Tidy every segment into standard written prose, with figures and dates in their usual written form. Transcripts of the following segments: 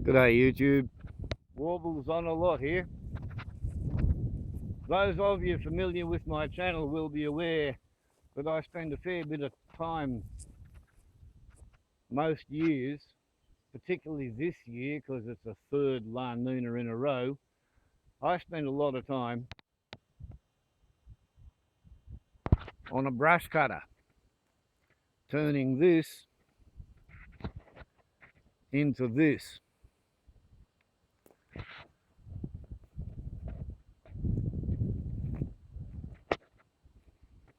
G'day YouTube. Warbles on a lot here. Those of you familiar with my channel will be aware that I spend a fair bit of time most years, particularly this year because it's the third La Nina in a row. I spend a lot of time on a brush cutter, turning this into this.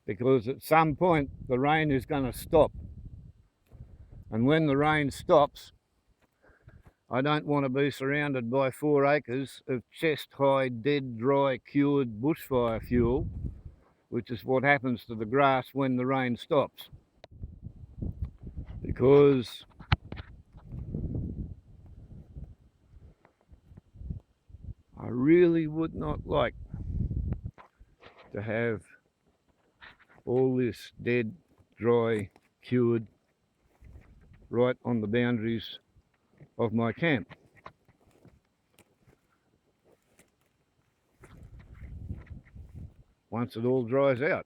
Because at some point the rain is going to stop, and when the rain stops I don't want to be surrounded by 4 acres of chest-high, dead, dry, cured bushfire fuel, which is what happens to the grass when the rain stops. Because I really would not like to have all this dead, dry, cured right on the boundaries of my camp. Once it all dries out,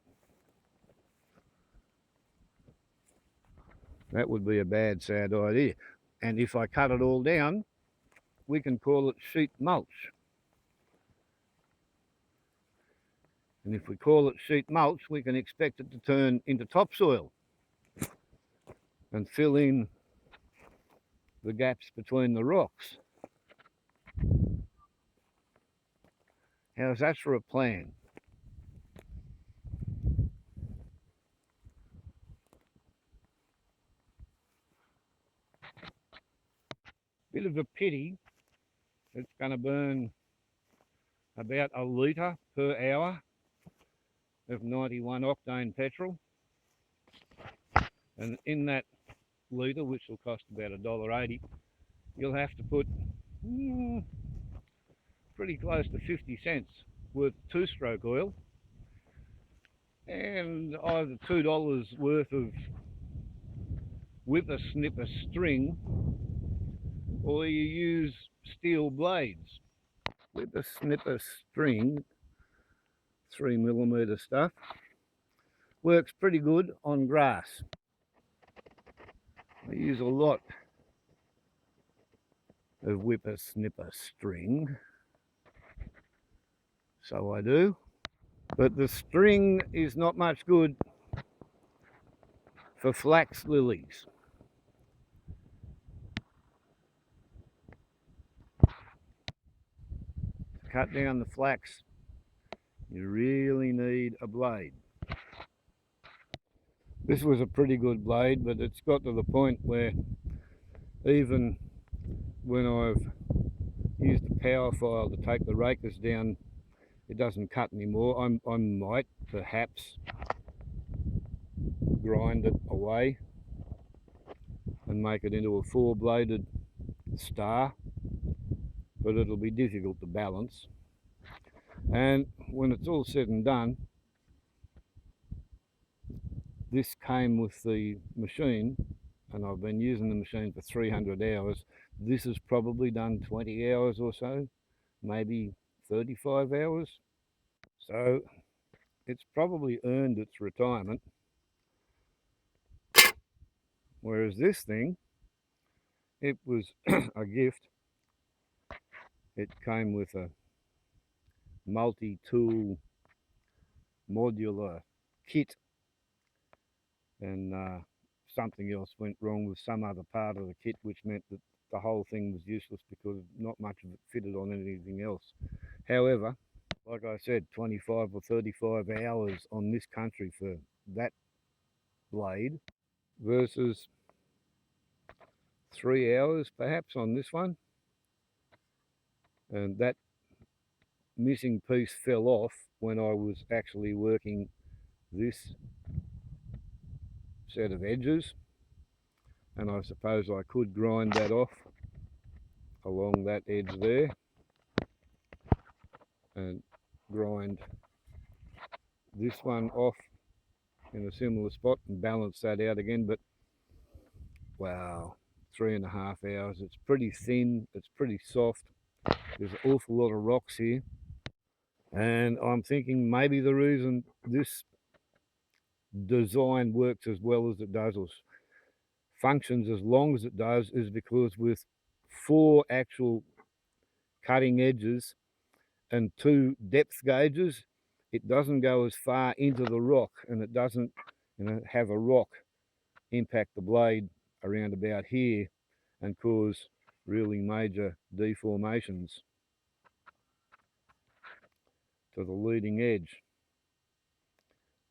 that would be a bad, sad idea. And if I cut it all down, we can call it sheet mulch. And if we call it sheet mulch, we can expect it to turn into topsoil and fill in the gaps between the rocks. How's that for a plan? Bit of a pity it's going to burn about a litre per hour of 91 octane petrol, and in that litre, which will cost about $1.80, you'll have to put pretty close to 50 cents worth of two-stroke oil and either $2 worth of whipper-snipper string, or you use steel blades. Whipper-snipper string, 3mm stuff, works pretty good on grass. I use a lot of whipper-snipper string, so I do. But the string is not much good for flax lilies. To cut down the flax, you really need a blade. This was a pretty good blade, but it's got to the point where even when I've used a power file to take the rakers down, it doesn't cut anymore. I might perhaps grind it away and make it into a 4-bladed star, but it'll be difficult to balance. And when it's all said and done, this came with the machine, and I've been using the machine for 300 hours. This has probably done 20 hours or so, maybe 35 hours. So it's probably earned its retirement. Whereas this thing, it was a gift. It came with a multi-tool modular kit, and something else went wrong with some other part of the kit, which meant that the whole thing was useless because not much of it fitted on anything else. However, like I said, 25 or 35 hours on this country for that blade versus 3 hours perhaps on this one. And that missing piece fell off when I was actually working this set of edges, and I suppose I could grind that off along that edge there and grind this one off in a similar spot and balance that out again. But wow, 3.5 hours. It's pretty thin, it's pretty soft. There's an awful lot of rocks here. And I'm thinking maybe the reason this design works as well as it does, or functions as long as it does, is because with 4 actual cutting edges and 2 depth gauges, it doesn't go as far into the rock, and it doesn't, have a rock impact the blade around about here and cause really major deformations to the leading edge,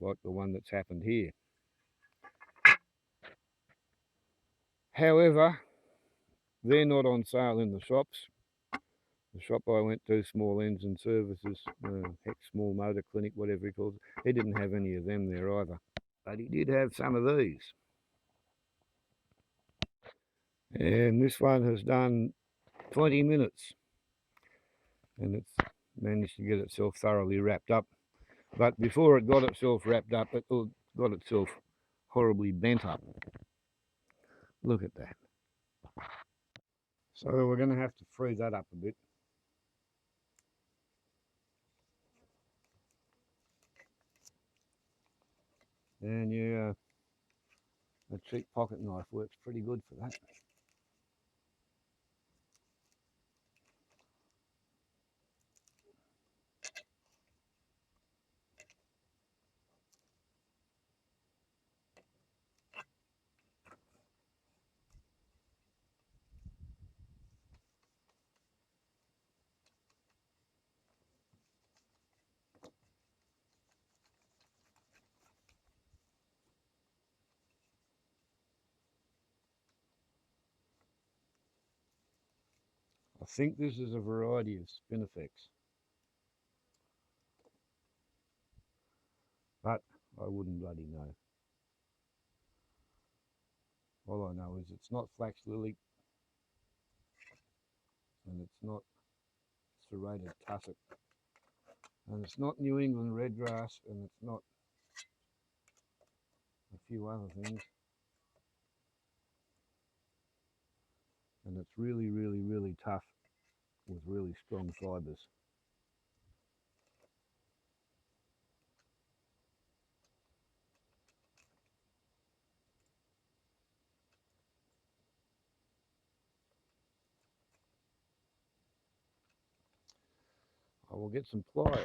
like the one that's happened here. However, they're not on sale in the shops. The shop I went to, Small Engine Services, heck, Small Motor Clinic, whatever he calls it, he didn't have any of them there either. But he did have some of these. And this one has done 20 minutes. And it's managed to get itself thoroughly wrapped up. But before it got itself wrapped up, it got itself horribly bent up. Look at that. So we're going to have to free that up a bit. And yeah, a cheap pocket knife works pretty good for that. I think this is a variety of spin effects, but I wouldn't bloody know. All I know is it's not flax lily, and it's not serrated tussock, and it's not New England redgrass, and it's not a few other things. And it's really, really, really tough with really strong fibres. I will get some pliers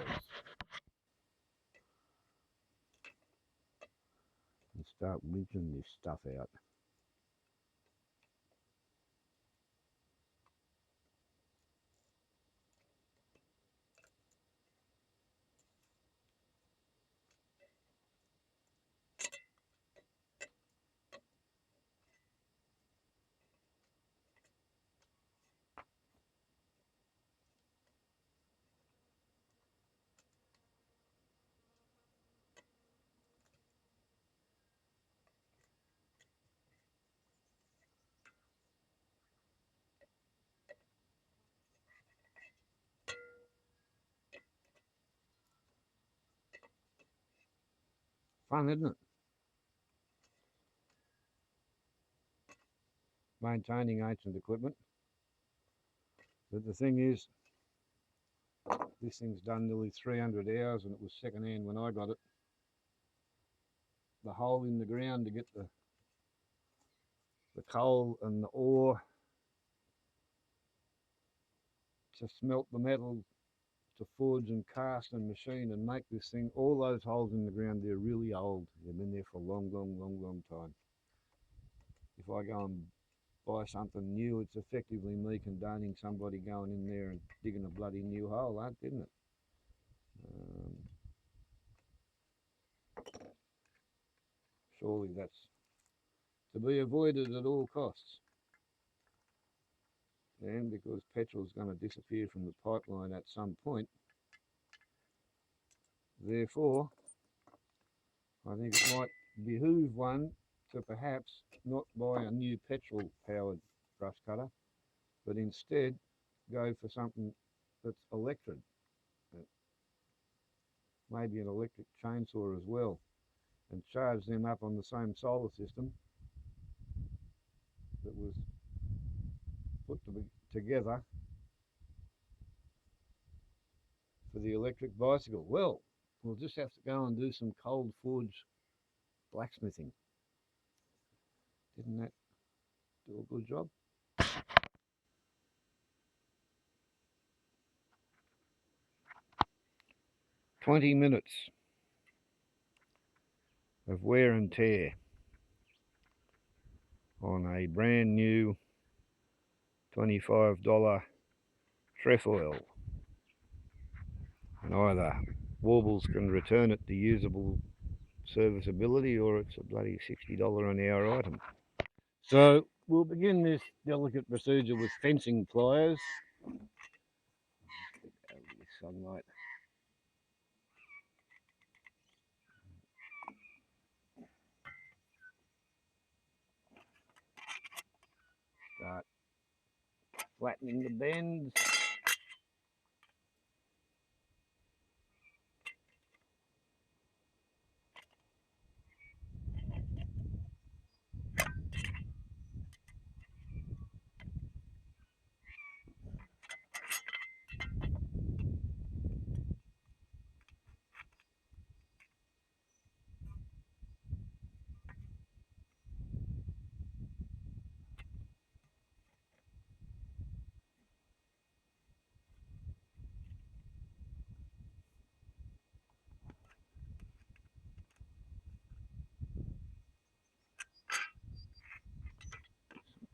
and start winching this stuff out. Fun, isn't it? Maintaining ancient equipment. But the thing is, this thing's done nearly 300 hours, and it was second hand when I got it. The hole in the ground to get the coal and the ore to smelt the metal, to forge and cast and machine and make this thing, all those holes in the ground, they're really old. They've been there for a long, long, long, long time. If I go and buy something new, it's effectively me condoning somebody going in there and digging a bloody new hole, isn't it? Surely that's to be avoided at all costs. And because petrol's going to disappear from the pipeline at some point, therefore, I think it might behoove one to perhaps not buy a new petrol-powered brush cutter, but instead go for something that's electric. Maybe an electric chainsaw as well, and charge them up on the same solar system that was put together for the electric bicycle. Well, we'll just have to go and do some cold forge blacksmithing. Didn't that do a good job? 20 minutes of wear and tear on a brand new $25 Trefoil, and either Warbles can return it to usable serviceability, or it's a bloody $60 an hour item. So we'll begin this delicate procedure with fencing pliers. Out of the sunlight. Start flattening the bends.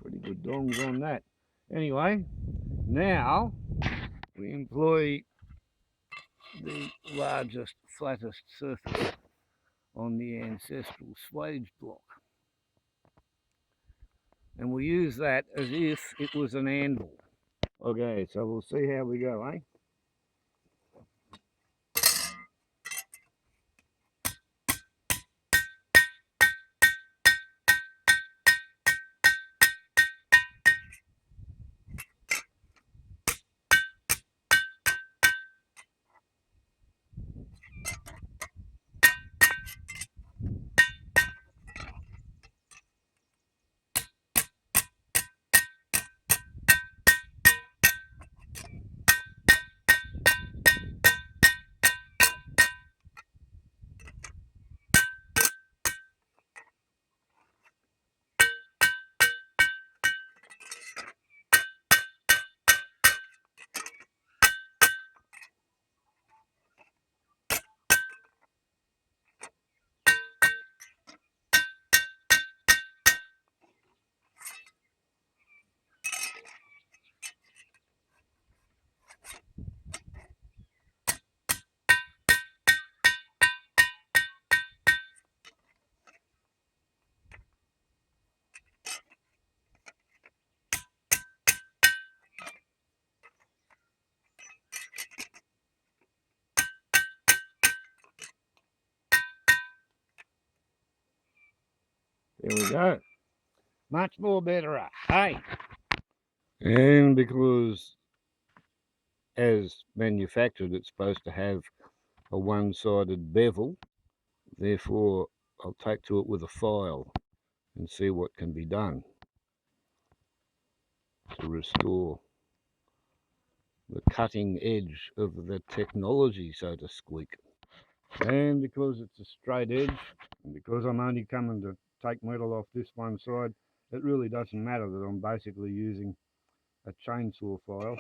Pretty good dongs on that. Anyway, now we employ the largest, flattest surface on the ancestral swage block, and we use that as if it was an anvil. Okay, so we'll see how we go, eh? There we go. Much more better, hey? And because as manufactured it's supposed to have a one-sided bevel, therefore I'll take to it with a file and see what can be done to restore the cutting edge of the technology, so to speak. And because it's a straight edge, and because I'm only coming to take metal off this one side, it really doesn't matter that I'm basically using a chainsaw file.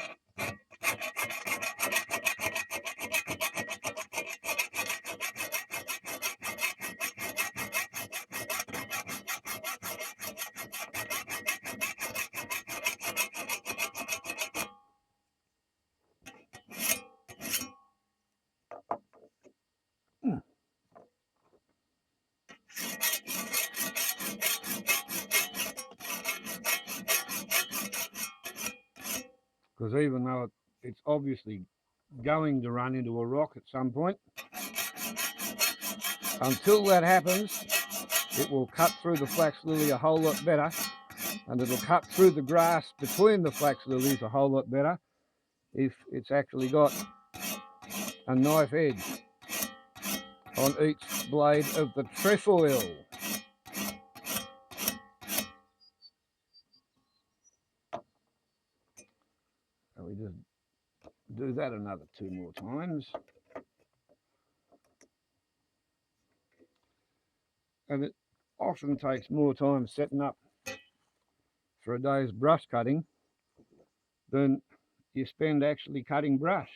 Because even though it's obviously going to run into a rock at some point, until that happens, it will cut through the flax lily a whole lot better, and it'll cut through the grass between the flax lilies a whole lot better if it's actually got a knife edge on each blade of the trefoil. we just do that another 2 more times. And it often takes more time setting up for a day's brush cutting than you spend actually cutting brush.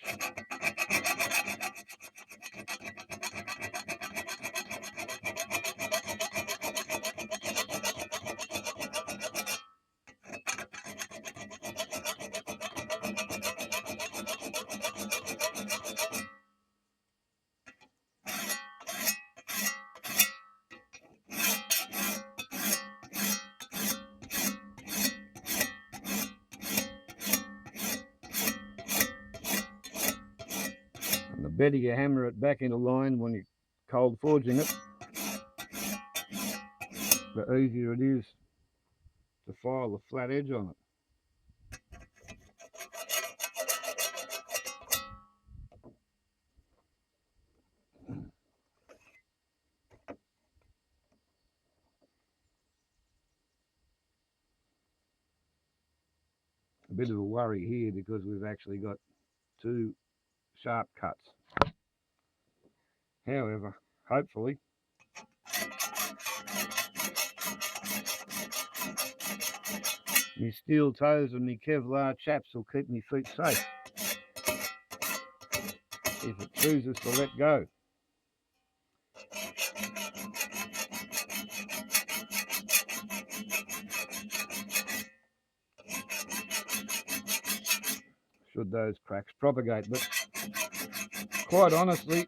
And the better you hammer it back into line when you're cold forging it, the easier it is to file the flat edge on it. A bit of a worry here because we've actually got 2 sharp cuts. However, hopefully my steel toes and my Kevlar chaps will keep my feet safe if it chooses to let go. Should those cracks propagate, but quite honestly,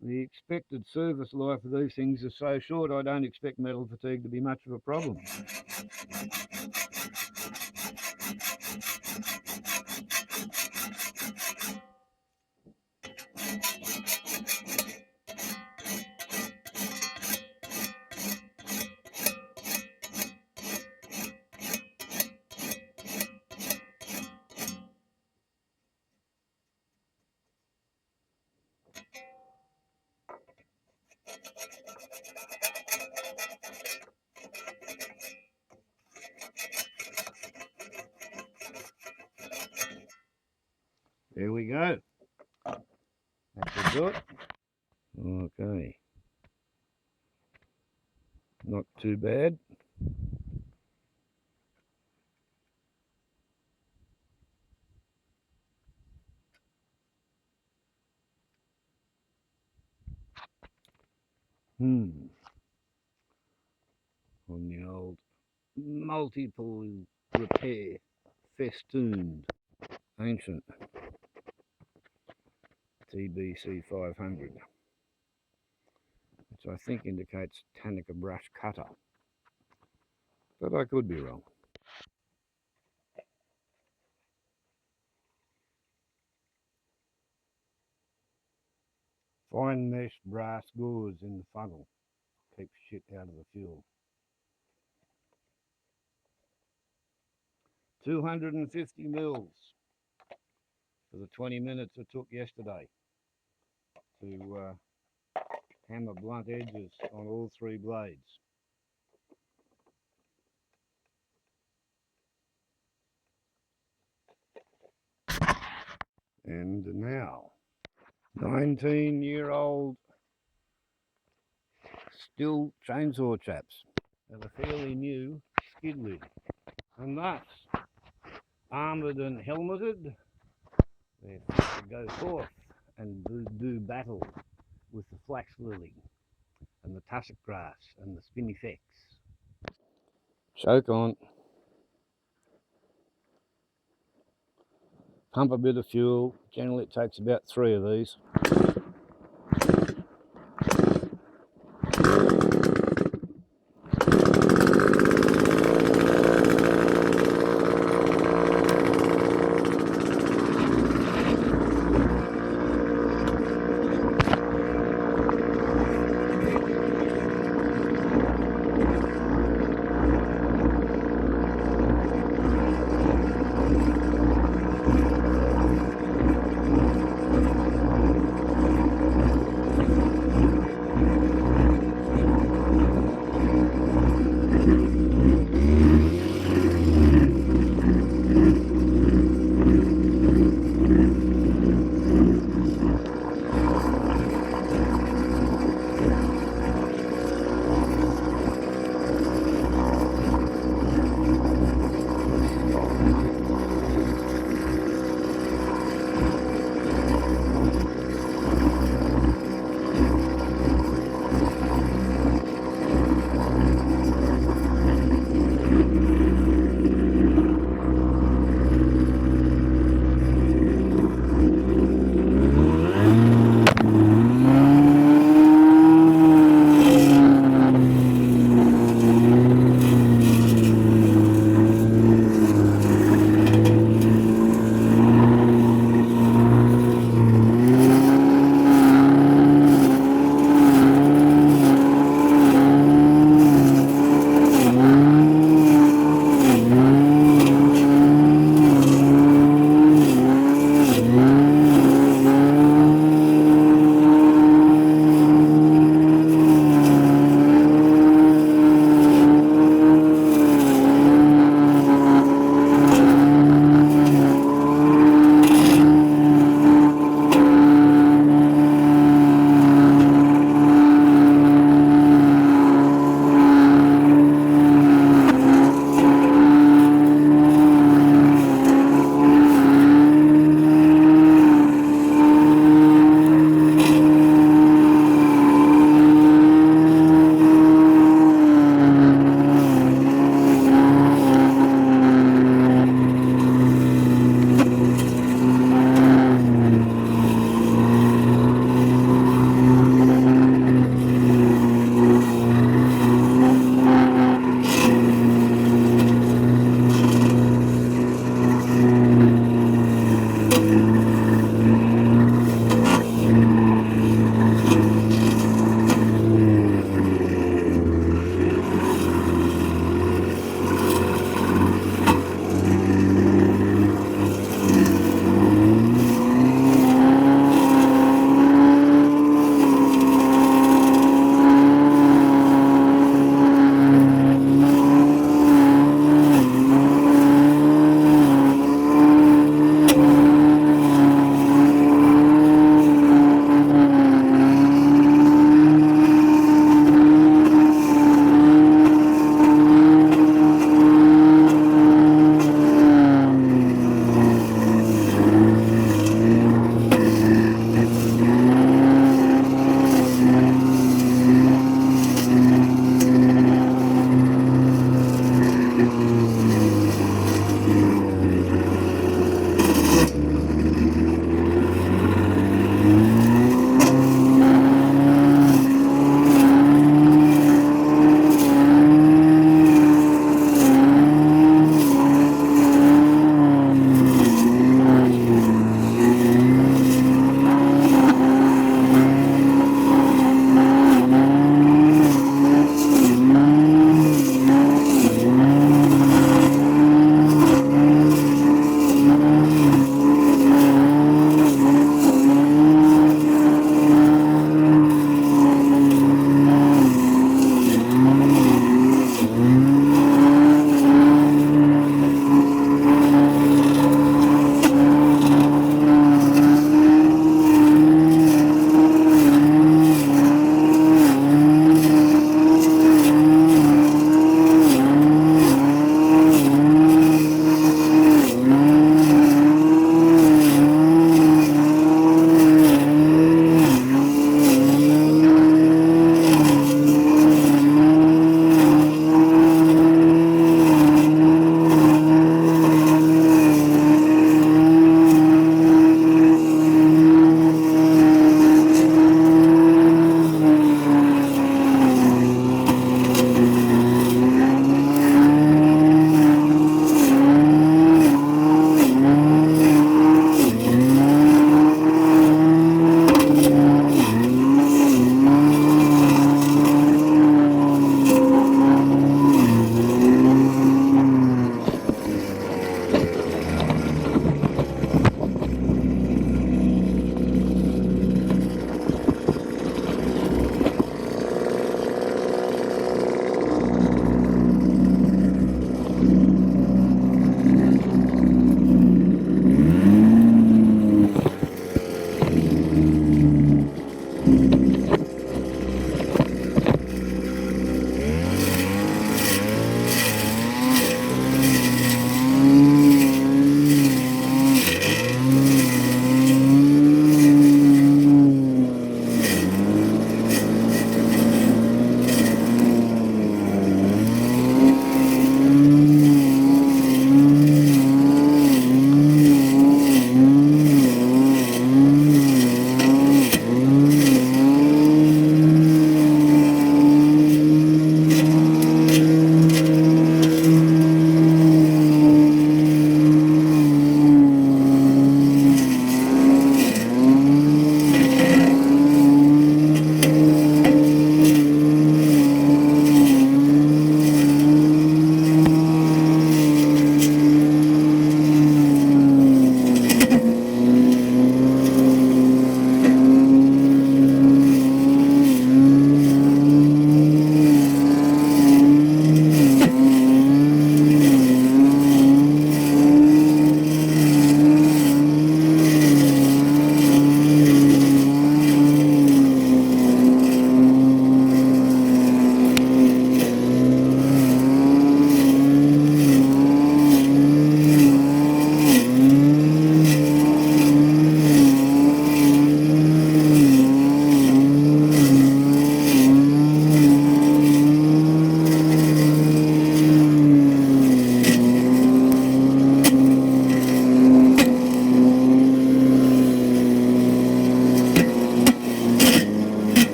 the expected service life of these things is so short, I don't expect metal fatigue to be much of a problem. There we go. That should do it. Okay. Not too bad. On the old multiple repair festooned ancient TBC 500, which I think indicates Tanaka brush cutter, but I could be wrong. Fine mesh brass gauze in the funnel keeps shit out of the fuel. 250 mils for the 20 minutes it took yesterday to hammer blunt edges on all 3 blades. And now 19-year-old still chainsaw chaps have a fairly new skid lid, and thus armoured and helmeted, they're fit to go forth and do battle with the flax lily and the tussock grass and the spinifex. Choke on, pump a bit of fuel. Generally it takes about 3 of these.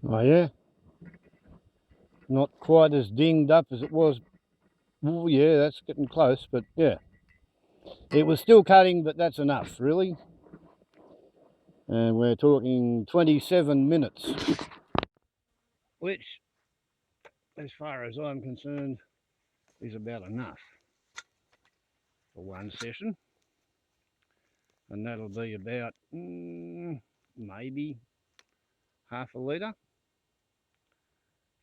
Oh yeah, not quite as dinged up as it was. Oh yeah, that's getting close, but yeah. It was still cutting, but that's enough, really. And we're talking 27 minutes. Which, as far as I'm concerned, is about enough for one session. And that'll be about maybe half a litre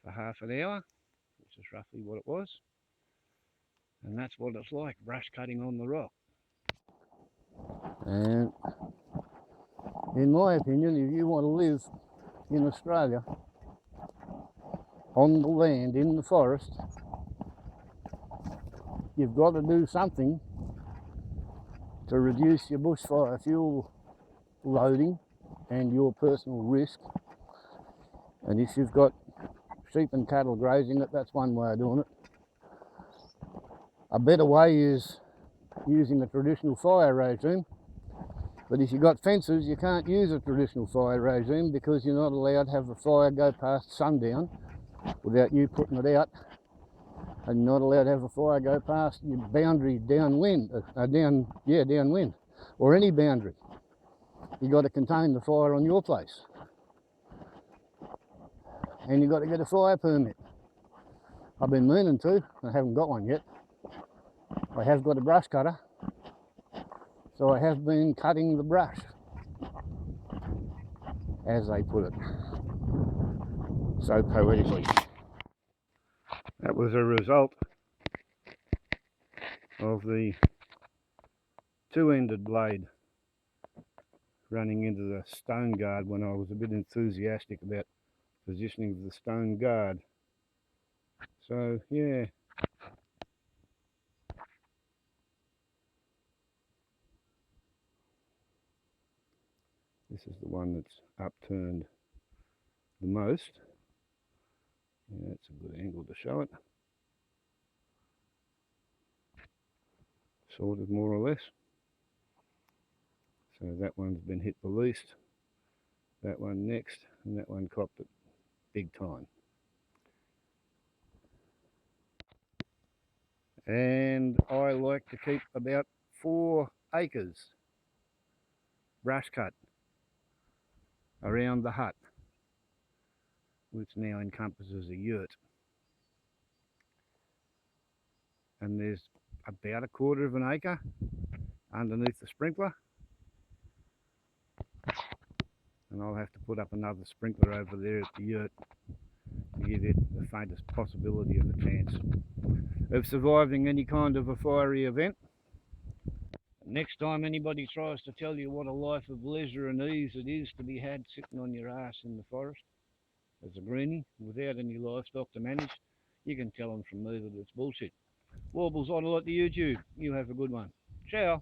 for half an hour, which is roughly what it was. And that's what it's like, brush cutting on the rock. And in my opinion, if you want to live in Australia, on the land, in the forest, you've got to do something to reduce your bushfire fuel loading and your personal risk. And if you've got sheep and cattle grazing it, that's one way of doing it. A better way is using the traditional fire regime. But if you've got fences, you can't use a traditional fire regime because you're not allowed to have a fire go past sundown without you putting it out. And you're not allowed to have a fire go past your boundary downwind, downwind, or any boundary. You've got to contain the fire on your place. And you've got to get a fire permit. I've been meaning to, I haven't got one yet. I have got a brush cutter, so I have been cutting the brush, as they put it, so poetically. That was a result of the two-ended blade running into the stone guard when I was a bit enthusiastic about positioning of the stone guard. So yeah, this is the one that's upturned the most. Yeah, that's a good angle to show it. Sorted more or less. So that one's been hit the least, that one next, and that one copped it big time. And I like to keep about 4 acres brush cut around the hut, which now encompasses a yurt. And there's about 1/4 of an acre underneath the sprinkler. And I'll have to put up another sprinkler over there at the yurt to give it the faintest possibility of a chance of surviving any kind of a fiery event. Next time anybody tries to tell you what a life of leisure and ease it is to be had sitting on your ass in the forest as a greenie without any livestock to manage, you can tell them from me that it's bullshit. Warbles on a lot to YouTube. You have a good one. Ciao.